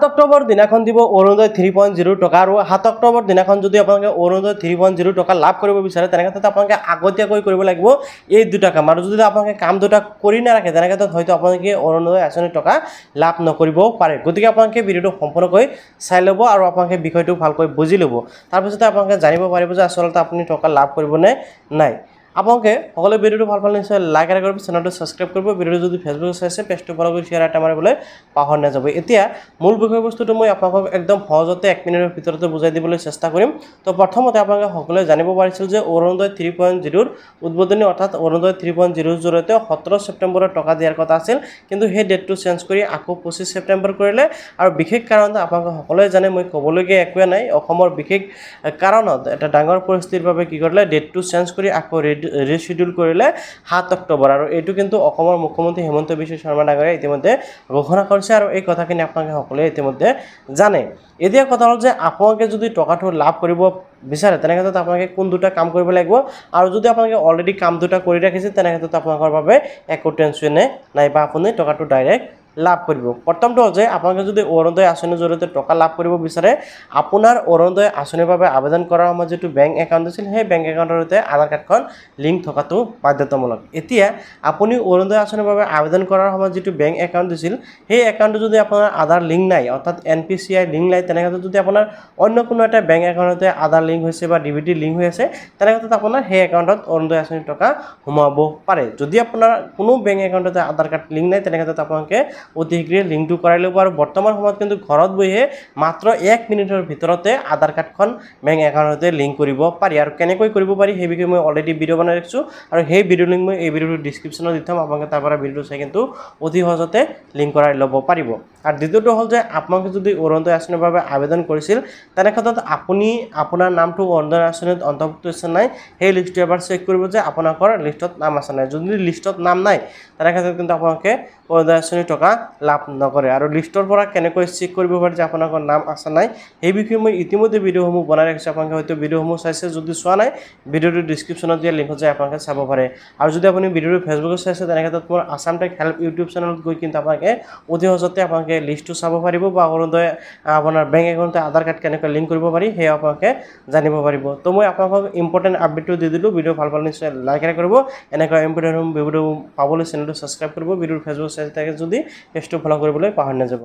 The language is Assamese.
অক্টোবৰ দিনাখন দিব অৰুণোদয় 3.0 টকা আৰু 7 অক্টোবৰ দিনাখন যদি আপোনালোকে অৰুণোদয় 3.0 টকা লাভ কৰিব বিচাৰে তেনেক্ষেত্ৰত আপোনালোকে আগতীয়াকৈ কৰিব লাগিব এই দুটা কাম আৰু যদি আপোনালোকে কাম দুটা কৰি নাৰাখে তেনেক্ষেত্ৰত হয়তো আপোনালোকে অৰুণোদয় আঁচনিৰ টকা লাভ নকৰিবও পাৰে গতিকে আপোনালোকে ভিডিঅটো সম্পূৰ্ণকৈ চাই ল'ব আৰু আপোনালোকে বিষয়টো ভালকৈ বুজি ল'ব তাৰপিছতে আপোনালোকে জানিব পাৰিব যে আচলতে আপুনি টকা লাভ কৰিব নে নাই আপোনালোকে সকলো ভিডিঅটো ভাল পালে নিশ্চয় লাইক আৰু কৰিব চেনেলটো সাবস্ক্ৰাইব কৰিব ভিডিঅটো যদি ফেসবুকত চাইছে পেজটো ফলো কৰি শেয়াৰ এটা মাৰিবলৈ পাহৰি নাযাব এতিয়া মূল বিষয়বস্তুটো মই আপোনালোকক একদম সহজতে 1 মিনিটৰ ভিতৰতে বুজাই দিবলৈ চেষ্টা কৰিম তো প্ৰথমতে আপোনালোকে সকলোৱে জানিব পাৰিছিল যে অৰুণোদয় 3.0 ৰ উদ্বোধনী অৰ্থাৎ অৰুণোদয় 3.0 ৰ জৰিয়তে 17 ছেপ্টেম্বৰৰ টকা দিয়াৰ কথা আছিল কিন্তু সেই ডেটটো চেঞ্জ কৰি আকৌ 25 ছেপ্টেম্বৰ কৰিলে আৰু বিশেষ কাৰণত আপোনালোকে সকলোৱে জানে মই ক'বলৈকে একোৱে নাই অসমৰ বিশেষ কাৰণত এটা ডাঙৰ পৰিস্থিতিৰ বাবে কি কৰিলে ডেটটো চেঞ্জ কৰি আকৌ ৰিশিডিউল কৰিলে 7 অক্টোবৰ আৰু এটো কিন্তু অসমৰ মুখ্যমন্ত্ৰী হেমন্ত বিশ্ব শৰ্মা ডাঙৰীয়াই ইতিমধ্যে ঘোষণা কৰিছে আৰু এই কথাখিনি আপোনালোকে সকলোৱে ইতিমধ্যে জানে এতিয়া কথা হ'ল যে আপোনালোকে যদি টকাটো লাভ কৰিব বিচাৰে তেনেক্ষেত্ৰত আপোনালোকে কোন দুটা কাম কৰিব লাগিব আৰু যদি আপোনালোকে অলৰেডি কাম দুটা কৰি ৰাখিছে তেনেক্ষেত্ৰত আপোনালোকৰ বাবে একো টেনচনে নাই বা আপুনি টকাটো ডাইৰেক্ট লাভ কৰিব প্ৰথমটো হ'ল যে আপোনালোকে যদি অৰুণোদয় আঁচনিৰ জৰিয়তে টকা লাভ কৰিব বিচাৰে আপোনাৰ অৰুণোদয় আঁচনিৰ বাবে আবেদন কৰাৰ সময়ত যেটো বেংক একাউণ্ট আছিল সেই বেংক একাউণ্টৰ সৈতে আধাৰ কাৰ্ডখন লিংক থকাটো বাধ্যতামূলক এতিয়া আপুনি অৰুণোদয় আঁচনিৰ বাবে আবেদন কৰাৰ সময়ত যেটো বেংক একাউণ্ট দিছিল সেই একাউণ্টটো যদি আপোনাৰ আধাৰ লিংক নাই অৰ্থাৎ এনপিসিআই লিংক নাই তেনেক্ষেত্ৰত যদি আপোনাৰ অন্য কোনো এটা বেংক একাউণ্টতে আধাৰ লিংক হৈছে বা ডিবিটি লিংক হৈ আছে তেনেক্ষেত্ৰত আপোনাৰ সেই একাউণ্টত অৰুণোদয় আঁচনিৰ টকা সোমাব পাৰে যদি আপোনাৰ কোনো বেংক একাউণ্টতে আধাৰ কাৰ্ড লিংক নাই তেনেক্ষেত্ৰত আপোনালোকে অতি শীঘ্ৰে লিংকটো কৰাই ল'ব আৰু বৰ্তমান সময়ত কিন্তু ঘৰত বহিয়ে মাত্ৰ 1 মিনিটৰ ভিতৰতে আধাৰ কাৰ্ডখন বেংক একাউণ্টতে লিংক কৰিব পাৰি আৰু কেনেকৈ কৰিব পাৰি সেই বিষয়ে মই অলৰেডি ভিডিঅ' বনাই ৰাখিছো আৰু সেই ভিডিঅ' লিংক মই এই ভিডিঅ'ৰ ডেসক্ৰিপচনত দি থম আপোনালোকে তাৰ পৰা ভিডিঅ'টো চাই কিন্তু অতি সহজতে লিংক কৰাই ল'ব পাৰিব আৰু দ্বিতীয়টো হ'ল যে আপোনালোকে যদি অৰুণোদয় আঁচনিৰ বাবে আবেদন কৰিছিল তেনেক্ষেত্ৰত আপুনি আপোনাৰ নামটো অৰুণোদয় আঁচনিত অন্তৰ্ভুক্ত আছে নাই সেই লিষ্টটো এবাৰ চেক কৰিব যে আপোনালোকৰ লিষ্টত নাম আছে নাই যদি লিষ্টত নাম নাই তেনেক্ষেত্ৰত কিন্তু আপোনালোকে অৰুণোদয় আঁচনিৰ টকা লাভ নকৰে আৰু লিষ্টৰ পৰা কেনেকৈ চেক কৰিব পাৰি যে আপোনালোকৰ নাম আছে নাই এই বিষয়ে মই ইতিমধ্যে ভিডিঅ'সমূহ বনাই ৰাখিছো আপোনালোকে হয়তো ভিডিঅ'সমূহ চাইছে যদি চোৱা নাই ভিডিঅ'টোৰ ডেসক্ৰিপচনত দিয়া লিংকত যাই আপোনালোকে চাব পাৰে আৰু যদি আপুনি ভিডিঅ'টো ফেসবুকত চাইছে তেনেক্ষেত্ৰত মোৰ আসাম টেক হেল্প ইউটিউব চেনেলত গৈ কিন্তু আপোনালোকে অতি সহজতে আপোনালোকে লিষ্টটো চাব পাৰিব বা অৰুণোদয় আপোনাৰ বেংক একাউণ্টে আধাৰ কাৰ্ড কেনেকৈ লিংক কৰিব পাৰি সেই আপোনালোকে জানিব পাৰিব তো মই আপোনালোকক ইম্পৰ্টেণ্ট আপডেটটো দি দিলোঁ ভিডিঅ' ভাল পালে নিশ্চয় লাইক কৰিব এনেকুৱা ইম্পৰ্টেণ্ট ভিডিঅ' পাবলৈ চেনেলটো সাবস্ক্ৰাইব কৰিব ভিডিঅ'ৰ ফেসবুক চাই থাকে যদি পেজটো ফলো কৰিবলৈ পাহৰি নাযাব